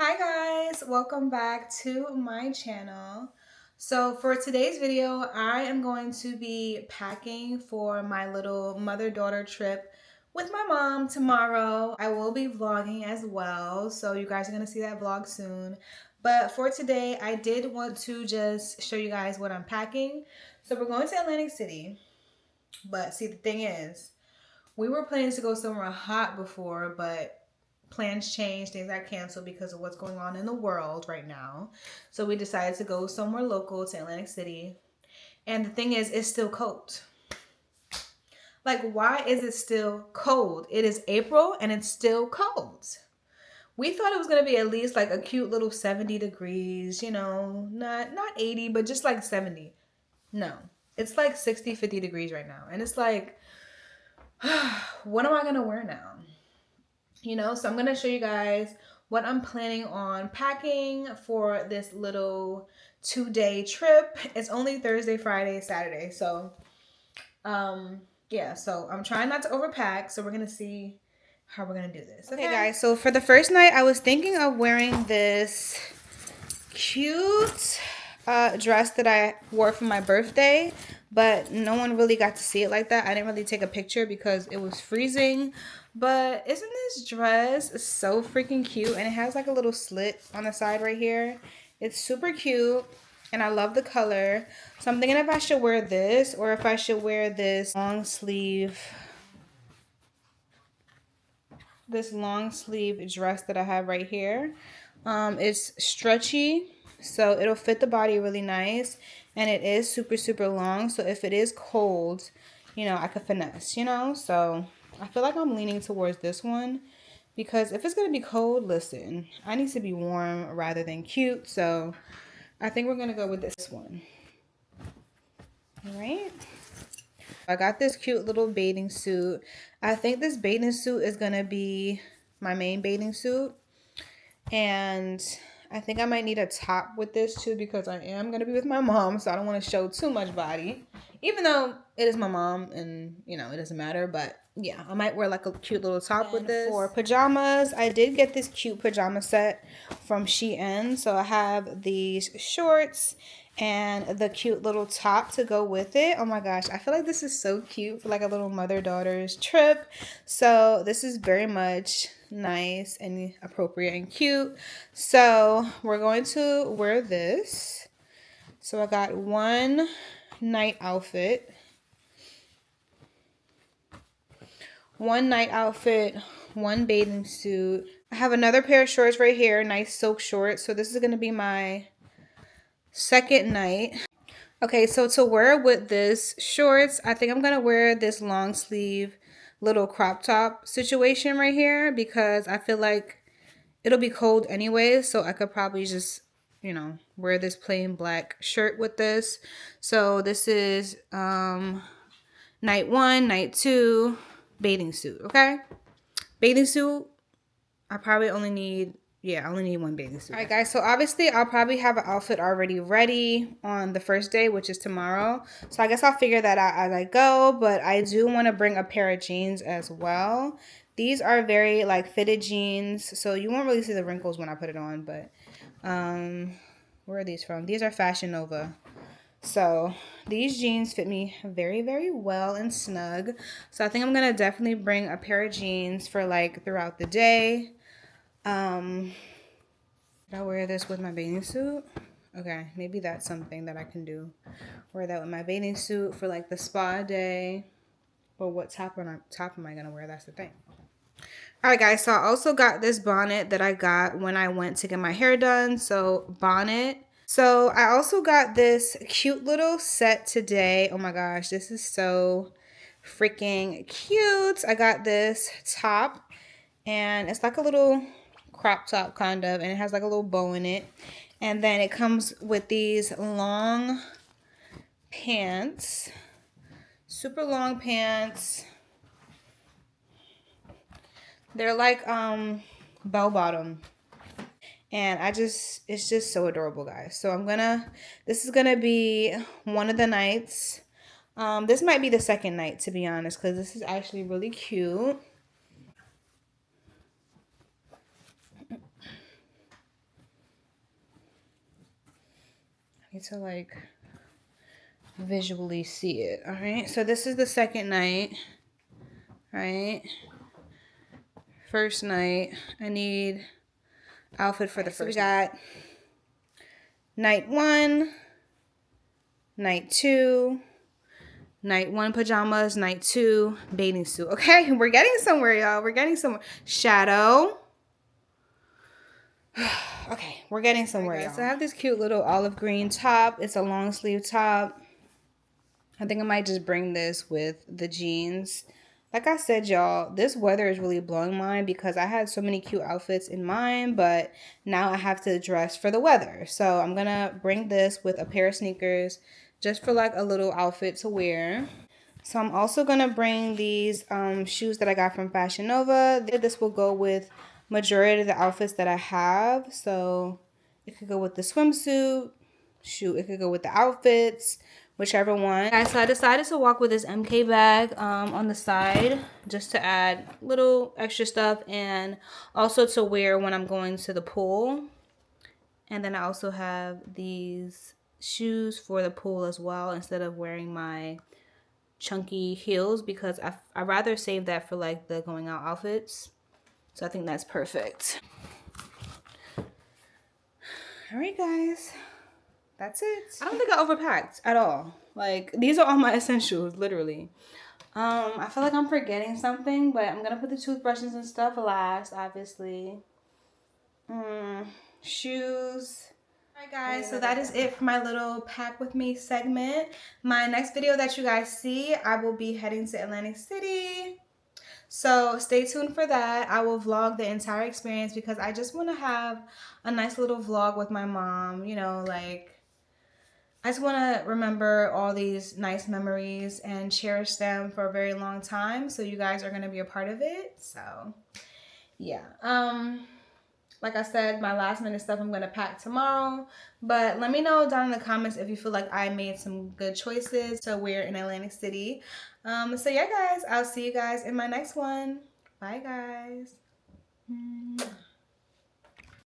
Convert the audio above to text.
Hi guys, welcome back to my channel. So for today's video, I am going to be packing for my little mother-daughter trip with my mom tomorrow. I will be vlogging as well, so you guys are going to see that vlog soon. But for today, I did want to just show you guys what I'm packing. So we're going to Atlantic City, but see, the thing is, we were planning to go somewhere hot before, but plans changed, things got canceled because of what's going on in the world right now. So we decided to go somewhere local to Atlantic City. And the thing is, it's still cold. Like, why is it still cold? It is April and it's still cold. We thought it was gonna be at least like a cute little 70 degrees, not 80, but just like 70. No, it's like 60, 50 degrees right now. And it's like, what am I gonna wear now? So I'm going to show you guys what I'm planning on packing for this little 2-day trip. It's only Thursday, Friday, Saturday. So, yeah, so I'm trying not to overpack. So we're going to see how we're going to do this. Okay, guys. So for the first night, I was thinking of wearing this cute dress that I wore for my birthday, but no one really got to see it like that. I didn't really take a picture because it was freezing. But isn't this dress so freaking cute? And it has like a little slit on the side right here. It's super cute and I love the color. So I'm thinking if I should wear this or if I should wear this long sleeve dress that I have right here. It's stretchy, so it'll fit the body really nice, and it is super long, so if it is cold, I could finesse, so I feel like I'm leaning towards this one because if it's gonna be cold, listen, I need to be warm rather than cute, so I think we're gonna go with this one. All right, I got this cute little bathing suit. I think this bathing suit is gonna be my main bathing suit, and I think I might need a top with this too because I am going to be with my mom, so I don't want to show too much body, even though it is my mom and it doesn't matter. But yeah, I might wear like a cute little top with this. For pajamas, I did get this cute pajama set from Shein, so I have these shorts and the cute little top to go with it. Oh my gosh, I feel like this is so cute for like a little mother-daughter's trip. So this is very much nice and appropriate and cute. So we're going to wear this. So I got one night outfit, one bathing suit. I have another pair of shorts right here, nice silk shorts. So this is going to be my second night. Okay, so to wear with this shorts, I think I'm going to wear this long sleeve little crop top situation right here because I feel like it'll be cold anyway, so I could probably just, wear this plain black shirt with this. So this is night 1, night 2, bathing suit, okay? Bathing suit, I probably only need, I only need one bathing suit. All right, guys, so obviously I'll probably have an outfit already ready on the first day, which is tomorrow. So I guess I'll figure that out as I go, but I do want to bring a pair of jeans as well. These are very like fitted jeans, so you won't really see the wrinkles when I put it on, but where are these from? These are Fashion Nova. So these jeans fit me very well and snug. So I think I'm gonna definitely bring a pair of jeans for like throughout the day. Did I wear this with my bathing suit? Okay, maybe that's something that I can do. Wear that with my bathing suit for like the spa day. But what top am I gonna wear? That's the thing. Alright guys, so I also got this bonnet that I got when I went to get my hair done. So bonnet. So I also got this cute little set today. Oh my gosh, this is so freaking cute. I got this top and it's like a little crop top kind of, and it has like a little bow in it. And then it comes with these long pants, super long pants. They're like bell bottom, and it's just so adorable, guys. So this is gonna be one of the nights. This might be the second night, to be honest, because this is actually really cute. need to like visually see it. All right, so this is the second night, right? First night, I need outfit for the first. So we got night 1, night 2, night 1 pajamas, night 2 bathing suit. Okay, we're getting somewhere, y'all. We're getting somewhere. Shadow. Okay, we're getting somewhere, y'all. So I have this cute little olive green top. It's a long sleeve top. I think I might just bring this with the jeans. Like I said, y'all, this weather is really blowing mine because I had so many cute outfits in mind, but now I have to dress for the weather. So I'm going to bring this with a pair of sneakers just for like a little outfit to wear. So I'm also going to bring these shoes that I got from Fashion Nova. This will go with majority of the outfits that I have. So it could go with the swimsuit. Shoot, it could go with the outfits. Whichever one. Guys, so I decided to walk with this MK bag on the side just to add little extra stuff and also to wear when I'm going to the pool. And then I also have these shoes for the pool as well instead of wearing my chunky heels because I rather save that for like the going out outfits. So I think that's perfect. All right, guys. That's it. I don't think I overpacked at all. Like, these are all my essentials, literally. I feel like I'm forgetting something, but I'm gonna put the toothbrushes and stuff last, obviously. Shoes. Alright guys, so that is it for my little pack with me segment. My next video that you guys see, I will be heading to Atlantic City. So stay tuned for that. I will vlog the entire experience because I just want to have a nice little vlog with my mom, you know, like I just want to remember all these nice memories and cherish them for a very long time. So you guys are going to be a part of it. So yeah. Like I said, my last minute stuff I'm going to pack tomorrow. But let me know down in the comments if you feel like I made some good choices to wear in Atlantic City. So yeah, guys, I'll see you guys in my next one. Bye, guys.